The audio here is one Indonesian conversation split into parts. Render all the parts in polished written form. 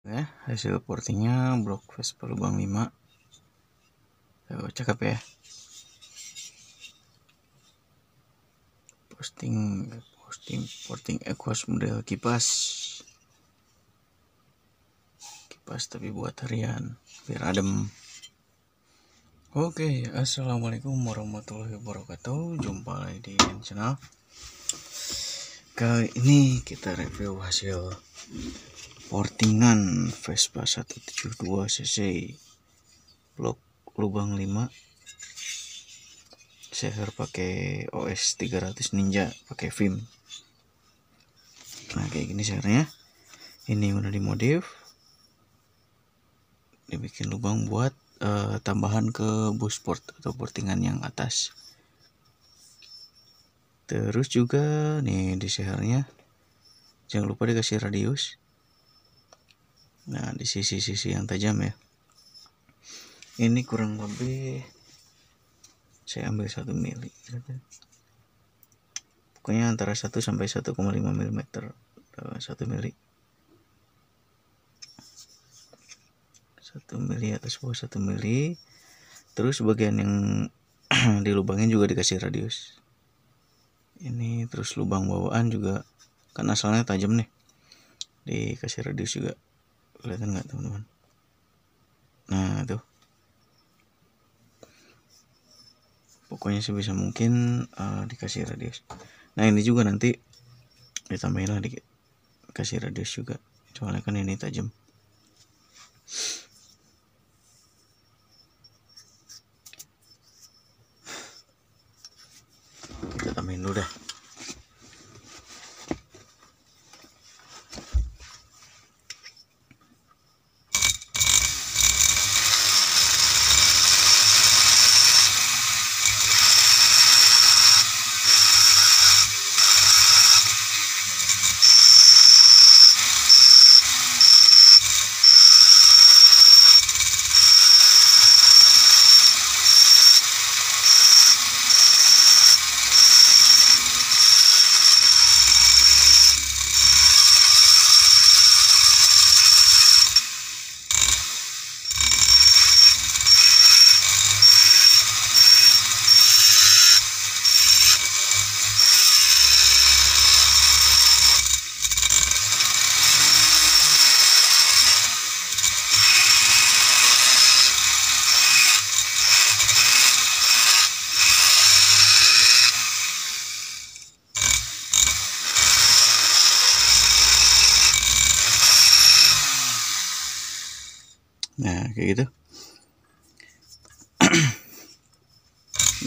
Ya, hasil portingnya blok Vespa lubang 5. Cakep ya. Porting Equus model kipas tapi buat harian biar adem. Oke, assalamualaikum warahmatullahi wabarakatuh. Jumpa lagi di channel. Kali ini kita review hasil portingan Vespa 172cc blok lubang 5 share pakai OS 300 Ninja pakai film. Nah, kayak gini sharenya. Ini udah dimodif, dibikin lubang buat tambahan ke bus sport atau portingan yang atas. Terus juga nih di sharenya jangan lupa dikasih radius. Nah, di sisi-sisi yang tajam ya. Ini kurang lebih saya ambil 1 mili. Pokoknya antara 1 sampai 1,5 mm. 1 mili. 1 mili atas bawah 1 mili. Terus bagian yang dilubangin juga dikasih radius. Ini terus lubang bawaan juga kan asalnya tajam nih. Dikasih radius juga. Kelihatan nggak teman-teman? Nah, tuh. Pokoknya sebisa mungkin dikasih radius. Nah, ini juga nanti ditambahin lah dikit. Kasih radius juga. Soalnya kan ini tajam. Kita tambahin dulu dah. Nah, kayak gitu.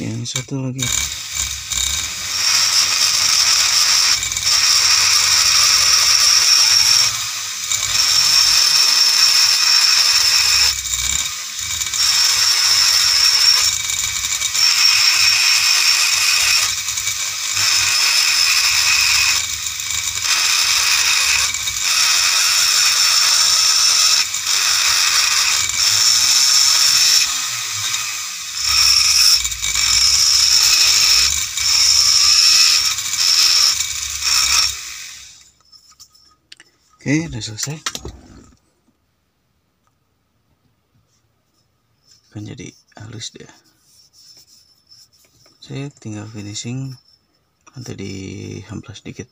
Yang satu lagi. Oke, udah selesai. Kan jadi halus deh. Saya tinggal finishing, nanti dihamplas dikit.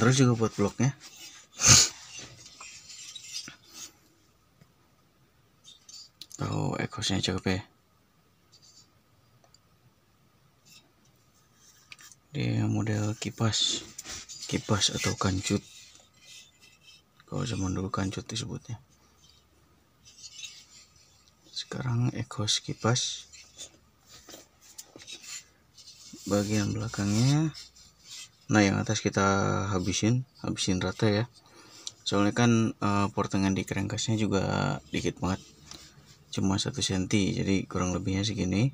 Terus juga buat bloknya. Oh, ekosnya cakep ya. Dia model kipas atau kancut. Kalau zaman dulu kancut disebutnya. Sekarang ekos kipas. Bagian belakangnya, nah yang atas kita habisin rata ya. Soalnya kan portingan di crankcase-nya juga dikit banget, cuma 1 cm, jadi kurang lebihnya segini.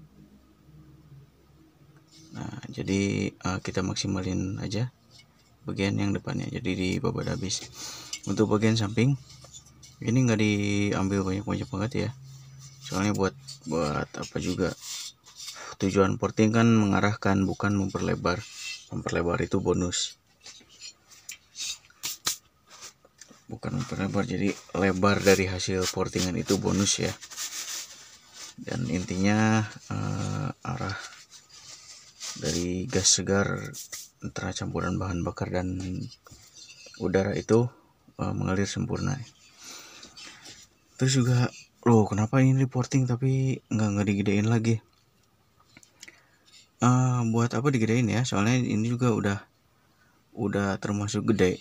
Nah, jadi kita maksimalin aja bagian yang depannya, jadi dibabat habis. Untuk bagian samping ini nggak diambil banyak banget ya, soalnya buat apa juga, tujuan porting kan mengarahkan, bukan memperlebar itu bonus. bukan memperlebar, jadi lebar dari hasil portingan itu bonus ya. Dan intinya arah dari gas segar antara campuran bahan bakar dan udara itu mengalir sempurna. Terus juga loh, kenapa ini reporting tapi nggak digedein lagi? Buat apa digedein ya? Soalnya ini juga udah termasuk gede.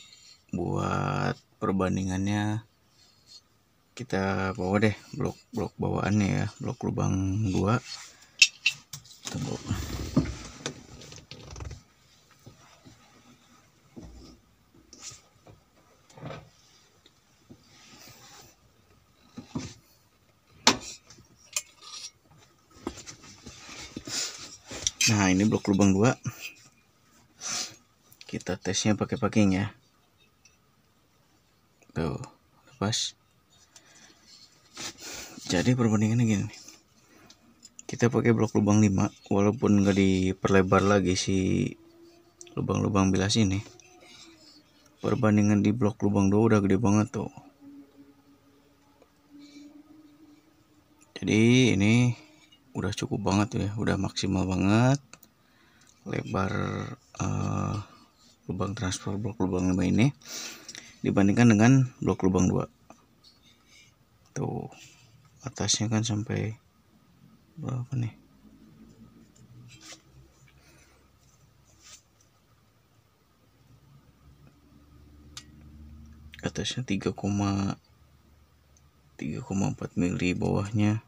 Buat perbandingannya kita bawa deh blok bawaannya ya, blok lubang 2. Tunggu. Nah, ini blok lubang 2. Kita tesnya pakai packing ya. Tuh, lepas. Jadi perbandingannya gini. Kita pakai blok lubang 5, walaupun nggak diperlebar lagi si lubang-lubang bilas ini. Perbandingan di blok lubang 2 udah gede banget tuh. Jadi ini udah cukup banget ya, udah maksimal banget lebar lubang transfer blok lubang 5 ini dibandingkan dengan blok lubang 2. Tuh, atasnya kan sampai berapa nih? Atasnya 3,4 mili, bawahnya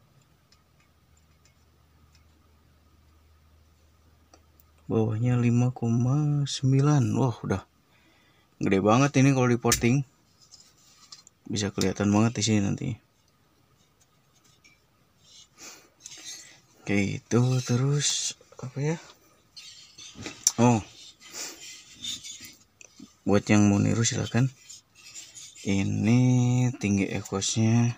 5,9. Wah, udah gede banget ini kalau di porting. Bisa kelihatan banget di sini nanti. Oke, itu terus apa ya? Oh, buat yang mau niru silakan. Ini tinggi ekosnya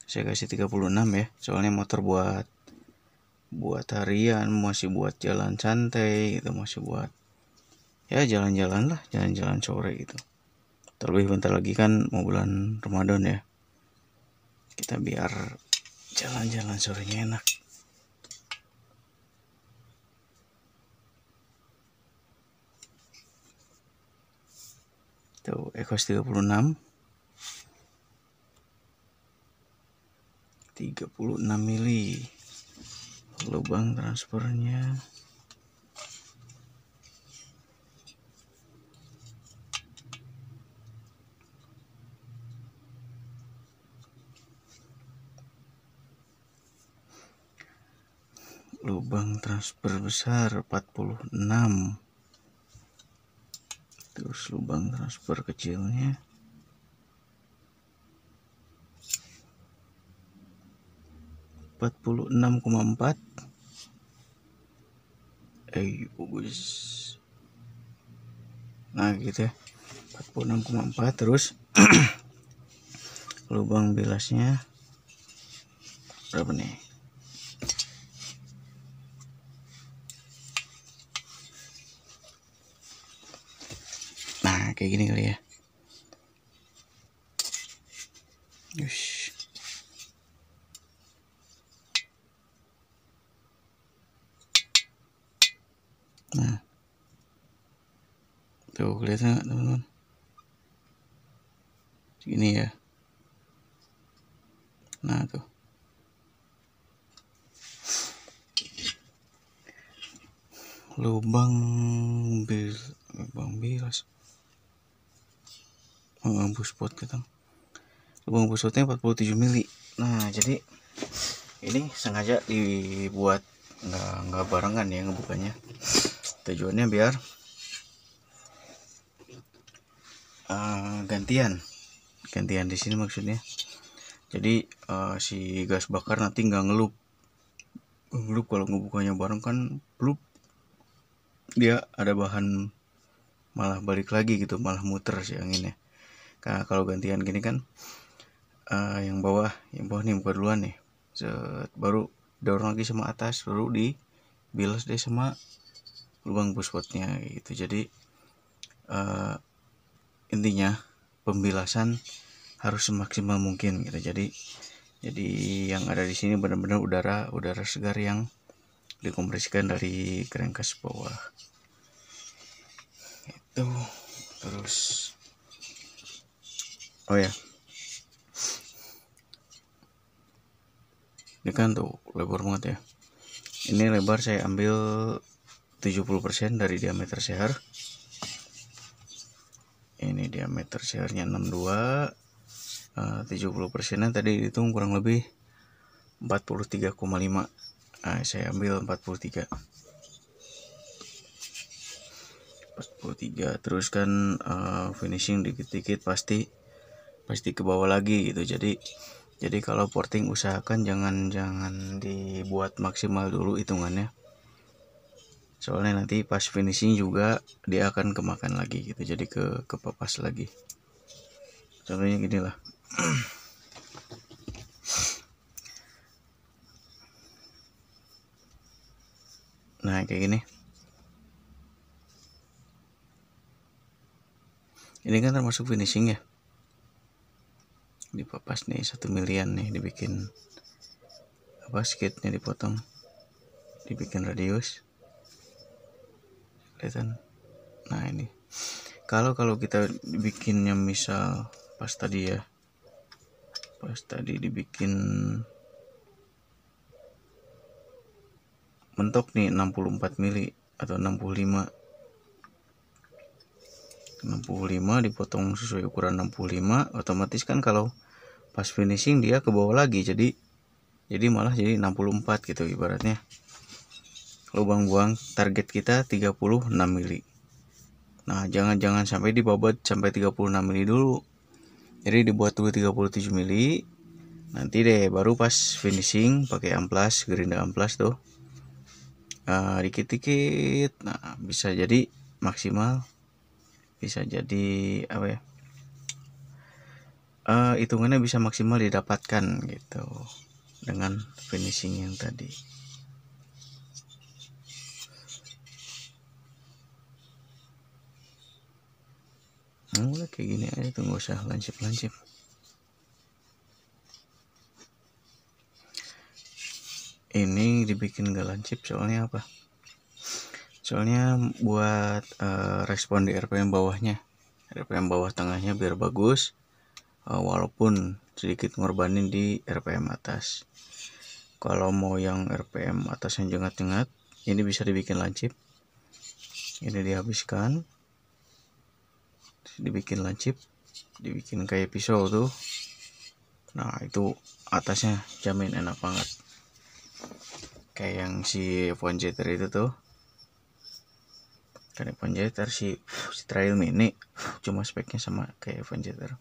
saya kasih 36 ya. Soalnya motor buat harian, masih buat jalan santai gitu, masih buat ya jalan-jalan lah, jalan-jalan sore gitu. Terlebih bentar lagi kan mau bulan Ramadan ya. Kita biar jalan-jalan sorenya enak. Tuh, ekos 36 mili lubang transfernya. Lubang transfer besar 46. Terus lubang transfer kecilnya 46,4. Bagus. Nah gitu ya, 46,4. Terus lubang bilasnya berapa nih? Nah, kayak gini kali ya. Yush. Nah, tuh kelihatan nggak teman-teman? Segini ya. Nah tuh. Lubang bilas. Buspot kita. Lubang buspotnya 47 mili. Nah, jadi ini sengaja dibuat nggak barengan ya ngebukanya. Tujuannya biar gantian di sini maksudnya. Jadi si gas bakar nanti nggak ngelup kalau ngebukanya bareng kan plup, dia ada bahan malah balik lagi gitu, malah muter si anginnya. Nah, kalau gantian gini kan yang bawah nih buka duluan nih, baru dorong lagi sama atas, baru dibilas deh sama lubang buspotnya gitu. Jadi intinya pembilasan harus semaksimal mungkin gitu. Jadi yang ada di sini benar-benar udara segar yang dikompresikan dari crankcase bawah itu. Terus oh ya, ini kan tuh lebar banget ya. Ini lebar saya ambil 70% dari diameter shear. Ini diameter shearnya 62, 70%nya tadi dihitung kurang lebih 43,5. Saya ambil 43. Terus kan finishing dikit-dikit pasti ke bawah lagi gitu. Jadi kalau porting usahakan jangan dibuat maksimal dulu hitungannya. Soalnya nanti pas finishing juga dia akan kemakan lagi gitu. Jadi kepapas lagi. Contohnya gini lah. Nah, kayak gini. Ini kan termasuk finishing ya. Dipapas nih 1 milian nih, dibikin skitnya dipotong, dibikin radius. Kelihatan. Nah, ini. Kalau kita bikinnya misal pas tadi dibikin mentok nih 64 mili atau 65 dipotong sesuai ukuran 65, otomatis kan kalau pas finishing dia ke bawah lagi, jadi malah jadi 64 gitu ibaratnya. Lubang buang target kita 36 mili. Nah, jangan sampai dibabat sampai 36 mili dulu. Jadi dibuat dulu 37 mili. Nanti deh baru pas finishing pakai amplas, gerinda amplas tuh. Dikit-dikit. Nah, bisa jadi maksimal, bisa jadi apa ya? Hitungannya bisa maksimal didapatkan gitu dengan finishing yang tadi. Udah kayak gini aja tuh, nggak usah lancip. Ini dibikin gak lancip soalnya apa? Soalnya buat respon di RPM bawahnya, RPM bawah tengahnya biar bagus, walaupun sedikit ngorbanin di RPM atas. Kalau mau yang RPM atas yang jengat-jengat, ini bisa dibikin lancip. Ini dihabiskan, dibikin lancip, dibikin kayak pisau tuh. Nah, itu atasnya jamin enak banget. Kayak yang si F1 Jeter itu tuh. Kan F1 Jeter si Trail Mini cuma speknya sama kayak F1 Jeter.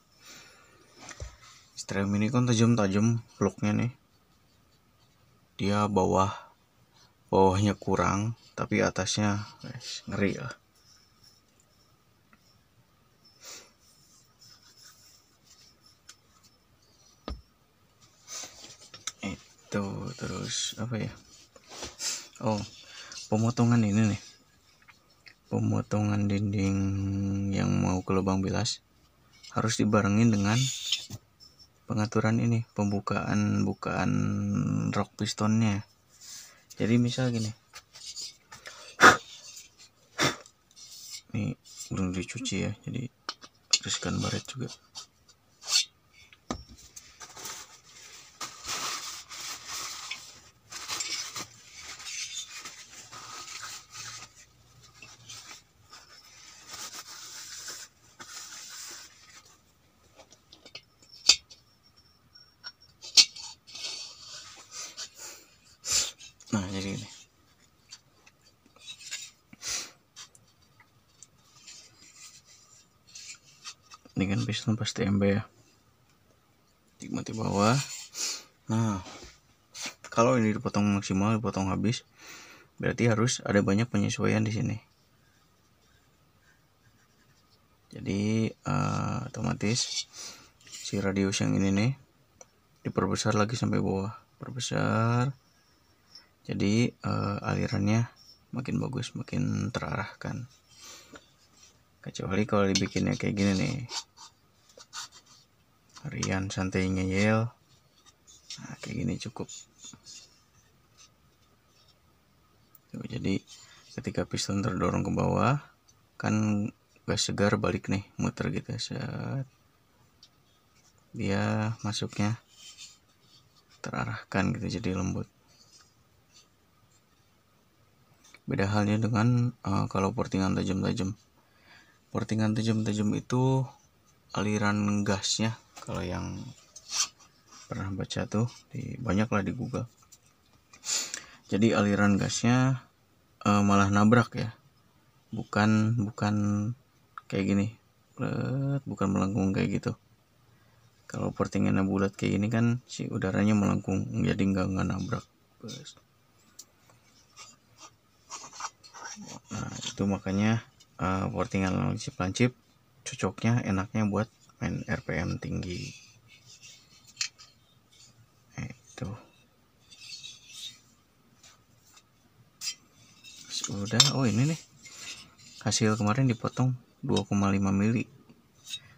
Si Trail Mini kan tajam bloknya nih. Dia bawahnya kurang, tapi atasnya ngeri lah. Itu terus apa ya? Oh, pemotongan ini nih. Pemotongan dinding yang mau ke lubang bilas harus dibarengin dengan pengaturan ini, bukaan rok pistonnya. Jadi misal gini, ini belum dicuci ya, jadi teruskan baret juga. Nah, jadi ini. Ini kan piston pasti TMB ya. Di bawah. Nah, kalau ini dipotong maksimal, dipotong habis, berarti harus ada banyak penyesuaian di sini. Jadi otomatis si radius yang ini nih diperbesar lagi sampai bawah, perbesar. Jadi alirannya makin bagus, makin terarahkan. Kecuali kalau dibikinnya kayak gini nih, harian santai ngeyel. Nah kayak gini cukup. Tuh, jadi ketika piston terdorong ke bawah kan gas segar balik nih, muter gitu, set, dia masuknya terarahkan gitu, jadi lembut. Beda halnya dengan kalau portingan tajam-tajam. Portingan tajam-tajam itu aliran gasnya, kalau yang pernah baca tuh banyak lah di Google. Jadi aliran gasnya malah nabrak ya, bukan kayak gini, bukan melengkung kayak gitu. Kalau portingannya bulat kayak gini kan si udaranya melengkung, jadi nggak nabrak. Nah itu makanya portingan lancip cocoknya, enaknya buat main RPM tinggi. Itu sudah. Oh ini nih hasil kemarin dipotong 2,5 mili.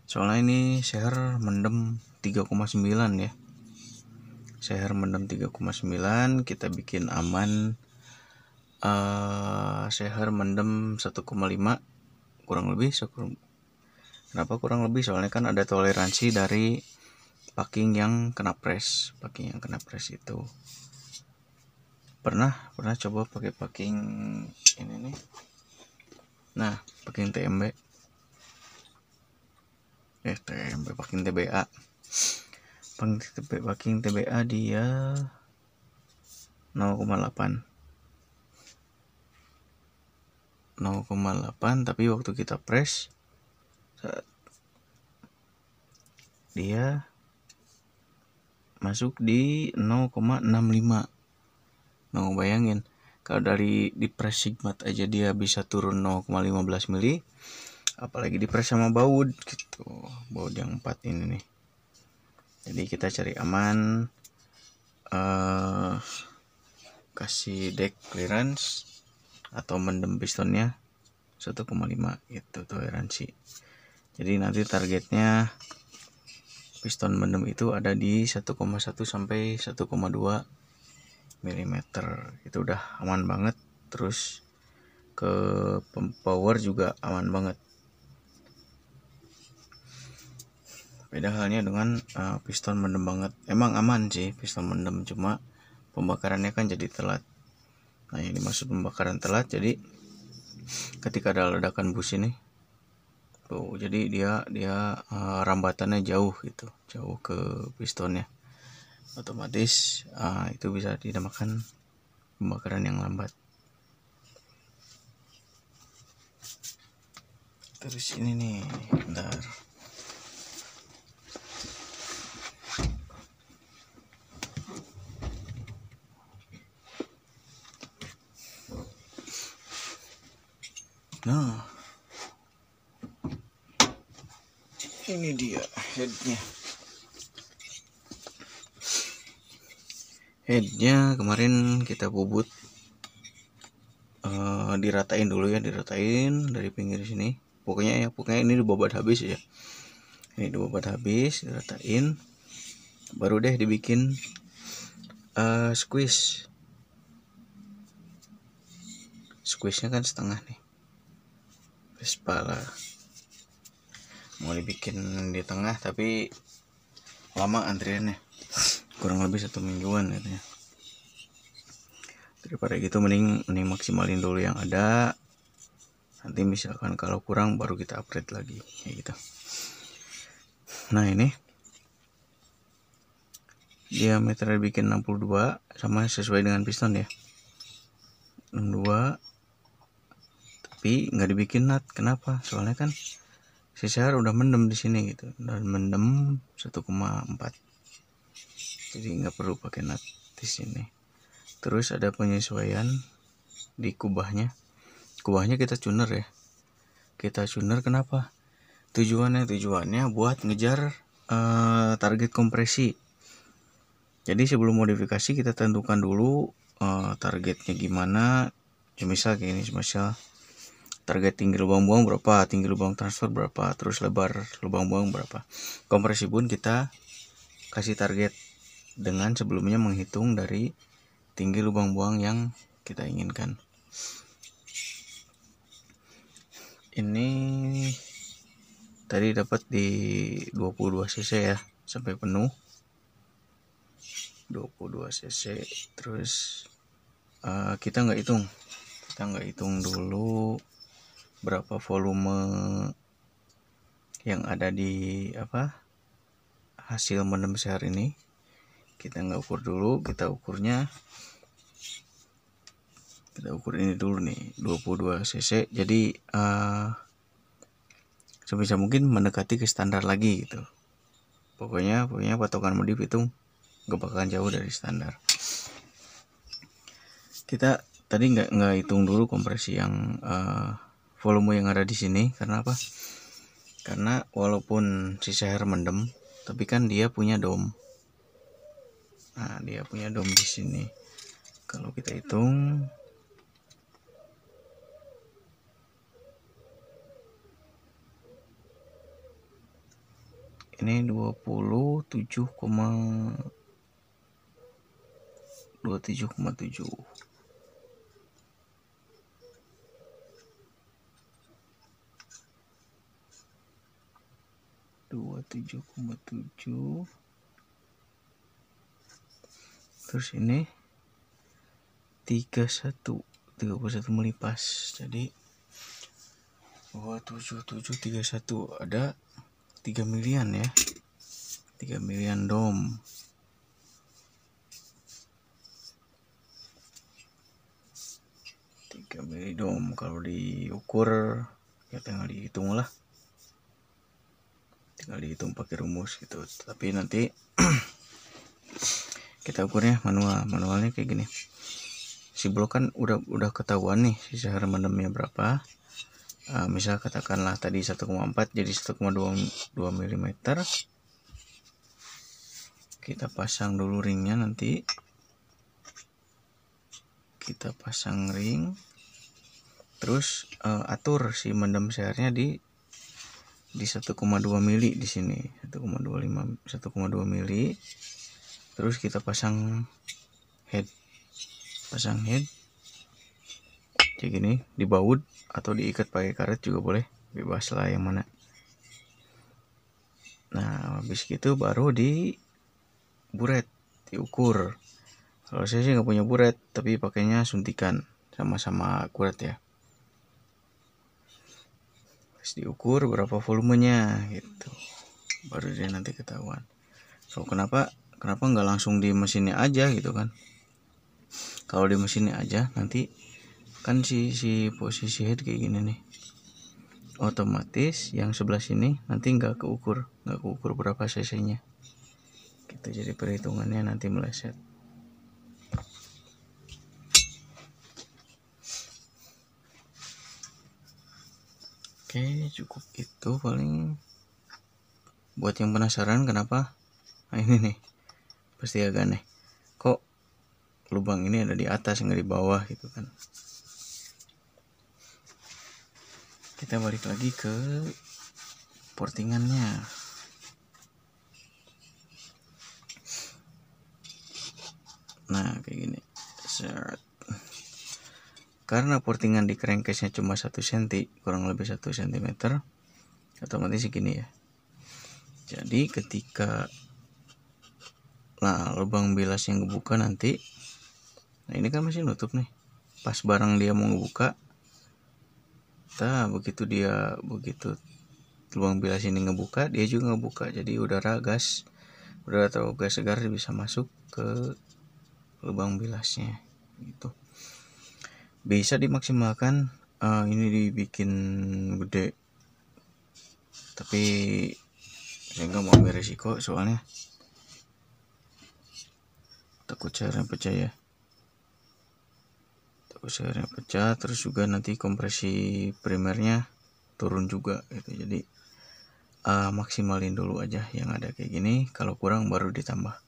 Soalnya ini seher mendem 3,9 ya. Seher mendem 3,9, kita bikin aman. Seher mendem 1,5 kurang lebih. Kenapa kurang lebih? Soalnya kan ada toleransi dari packing yang kena press. Packing yang kena press itu pernah coba pakai packing ini nih. Nah, packing TMB, packing TBA. Packing TBA dia 0,8, tapi waktu kita press dia masuk di 0,65. Nah, bayangin kalau dari di press sigmat aja dia bisa turun 0,15 mili, apalagi di press sama baut gitu, baut yang 4 ini nih. Jadi kita cari aman, kasih deck clearance atau mendem pistonnya 1,5 itu toleransi. Jadi nanti targetnya piston mendem itu ada di 1,1 sampai 1,2 mm. Itu udah aman banget. Terus ke power juga aman banget. Beda halnya dengan piston mendem banget. Emang aman sih piston mendem, cuma pembakarannya kan jadi telat. Nah yang dimaksud pembakaran telat, jadi ketika ada ledakan bus ini tuh, jadi dia rambatannya jauh gitu, jauh ke pistonnya, otomatis itu bisa dinamakan pembakaran yang lambat. Terus ini nih, bentar. Nah, ini dia headnya. Headnya kemarin kita bubut, diratain dulu ya, diratain dari pinggir sini. Pokoknya ini dibobat habis ya. Ini dibobat habis, diratain, baru deh dibikin squeeze. Squeeze-nya kan setengah nih, Vespa lah. Mau dibikin di tengah tapi lama antriannya, kurang lebih 1 mingguan katanya. Daripada gitu mending maksimalin dulu yang ada, nanti misalkan kalau kurang baru kita upgrade lagi kayak gitu. Nah ini diameternya bikin 62, sama sesuai dengan piston ya, 62, tapi nggak dibikin nut. Kenapa? Soalnya kan si seher udah mendem di sini gitu, dan mendem 1,4, jadi nggak perlu pakai nut di sini. Terus ada penyesuaian di kubahnya kita tuner ya. Kita tuner kenapa? Tujuannya buat ngejar target kompresi. Jadi sebelum modifikasi kita tentukan dulu targetnya gimana. Misal kayak ini, misal target tinggi lubang buang berapa, tinggi lubang transfer berapa, terus lebar lubang buang berapa. Kompresi pun kita kasih target dengan sebelumnya menghitung dari tinggi lubang buang yang kita inginkan. Ini tadi dapat di 22 cc ya, sampai penuh 22 cc. Terus kita nggak hitung dulu berapa volume yang ada di hasil mendem seher ini. Kita nggak ukur dulu, kita ukur ini dulu nih, 22 cc. Jadi sebisa mungkin mendekati ke standar lagi gitu. Pokoknya patokan modif itu gak bakalan jauh dari standar. Kita tadi nggak hitung dulu kompresi yang volume yang ada di sini. Karena apa? Karena walaupun si seher mendem, tapi kan dia punya dom. Nah, dia punya dom di sini. Kalau kita hitung, ini 27,7. 27,7. Terus ini 31 melipas. Jadi 27731 ada 3 milian ya. 3 milian dom. Kalau diukur ya tinggal dihitung lah. Tinggal dihitung pakai rumus gitu. Tapi nanti kita ukurnya manualnya kayak gini. Si blok kan udah ketahuan nih si seher mendemnya berapa. Misal katakanlah tadi 1,4 jadi 1,2 mm. Kita pasang dulu ringnya, nanti kita pasang ring, terus atur si mendem sehernya di 1,2 mili di sini, 1,2 mili. Terus kita pasang head kayak gini, dibaut atau diikat pakai karet juga boleh, bebas lah yang mana. Nah, habis gitu baru buret, diukur. Kalau saya sih nggak punya buret, tapi pakainya suntikan, sama-sama akurat ya. Terus diukur berapa volumenya gitu, baru dia nanti ketahuan. So kenapa nggak langsung di mesinnya aja gitu kan? Kalau di mesinnya aja nanti kan si posisi head kayak gini nih, otomatis yang sebelah sini nanti nggak keukur berapa cc-nya gitu. Jadi perhitungannya nanti meleset. Oke, cukup itu paling. Buat yang penasaran kenapa ini nih, pasti agak aneh, kok lubang ini ada di atas nggak di bawah gitu kan. Kita balik lagi ke portingannya. Nah kayak gini. Karena portingan di crankcase-nya cuma 1 cm, kurang lebih 1 cm, otomatis segini ya. Jadi ketika lubang bilas yang ngebuka nanti, nah ini kan masih nutup nih, pas barang dia mau ngebuka, begitu lubang bilas ini ngebuka, dia juga ngebuka. Jadi udara atau gas segar bisa masuk ke lubang bilasnya gitu. Bisa dimaksimalkan, ini dibikin gede, tapi saya nggak mau ambil resiko soalnya takut sehernya pecah, terus juga nanti kompresi primernya turun juga gitu. Jadi maksimalin dulu aja yang ada kayak gini, kalau kurang baru ditambah.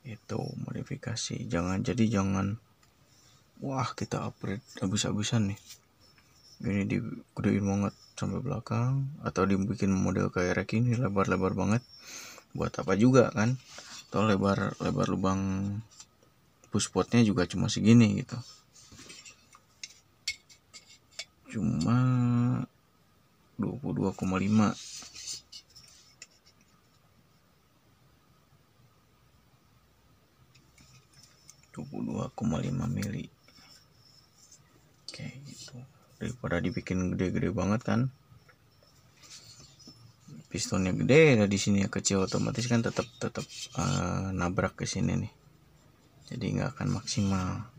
Itu modifikasi. Jangan wah kita upgrade habis-habisan nih. Gini digedein banget sampai belakang, atau dibikin model kayak rek ini lebar-lebar banget, buat apa juga kan? Atau lebar lubang pushpotnya juga cuma segini gitu, cuma 22,5. mili kayak gitu, daripada dibikin gede-gede banget kan. Pistonnya gede, di sini kecil, otomatis kan tetap nabrak ke sini nih, jadi nggak akan maksimal.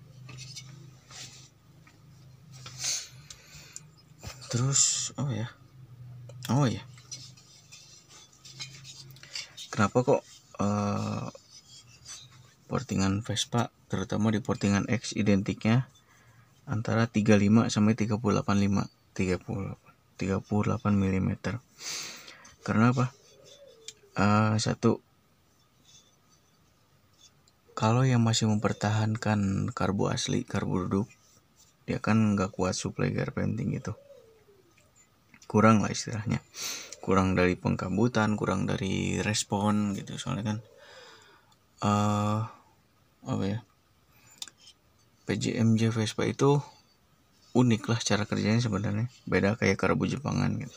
Terus oh ya kenapa kok portingan Vespa, terutama di portingan X, identiknya antara 35 sampai 38 mm. Karena apa? Satu, kalau yang masih mempertahankan karbu asli, karbu duduk, dia kan nggak kuat suplai RPM tinggi itu, kurang lah istilahnya, kurang dari pengkabutan, kurang dari respon gitu. Soalnya kan PJMJ Vespa itu unik lah cara kerjanya sebenarnya, beda kayak karbu Jepangan gitu.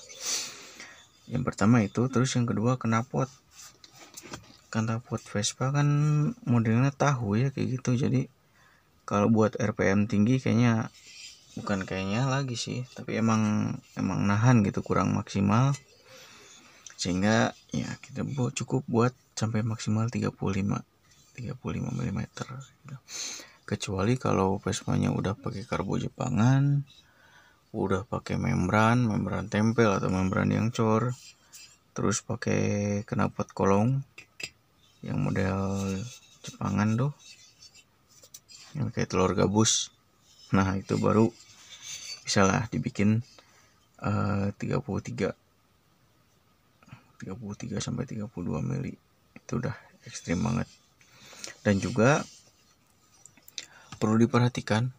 Yang pertama itu. Terus yang kedua, knalpot Vespa kan modelnya tahu ya kayak gitu, jadi kalau buat RPM tinggi kayaknya, bukan kayaknya lagi sih, tapi emang nahan gitu, kurang maksimal, sehingga ya kita cukup buat sampai maksimal 35 mm gitu. Kecuali kalau Vespanya udah pakai karbu Jepangan, udah pakai membran tempel atau membran yang cor, terus pakai knalpot kolong yang model Jepangan tuh, yang kayak telur gabus. Nah itu baru bisa lah dibikin 33 sampai 32 mili. Itu udah ekstrim banget. Dan juga perlu diperhatikan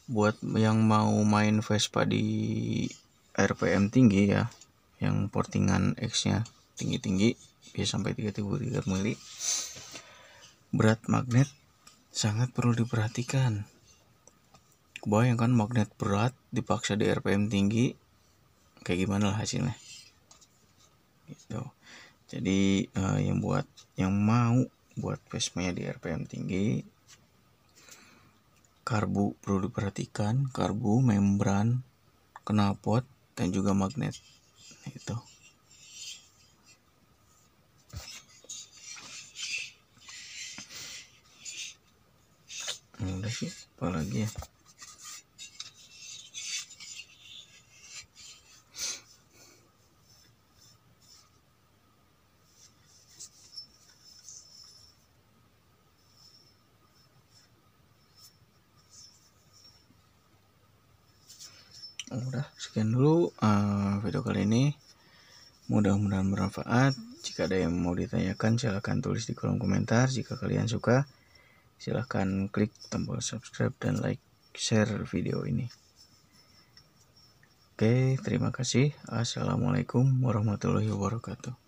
buat yang mau main Vespa di RPM tinggi ya, yang portingan X-nya tinggi-tinggi, bisa sampai 33 mili, berat magnet sangat perlu diperhatikan. Kebayangkan magnet berat dipaksa di RPM tinggi, kayak gimana lah hasilnya gitu. Jadi yang mau buat Vespa-nya di RPM tinggi, karbu perlu diperhatikan, karbu, membran, knalpot, dan juga magnet itu. Udah sih, apalagi ya. Udah sekian dulu video kali ini, mudah-mudahan bermanfaat. Jika ada yang mau ditanyakan, silahkan tulis di kolom komentar. Jika kalian suka, silahkan klik tombol subscribe dan like, share video ini. Oke, terima kasih. Assalamualaikum warahmatullahi wabarakatuh.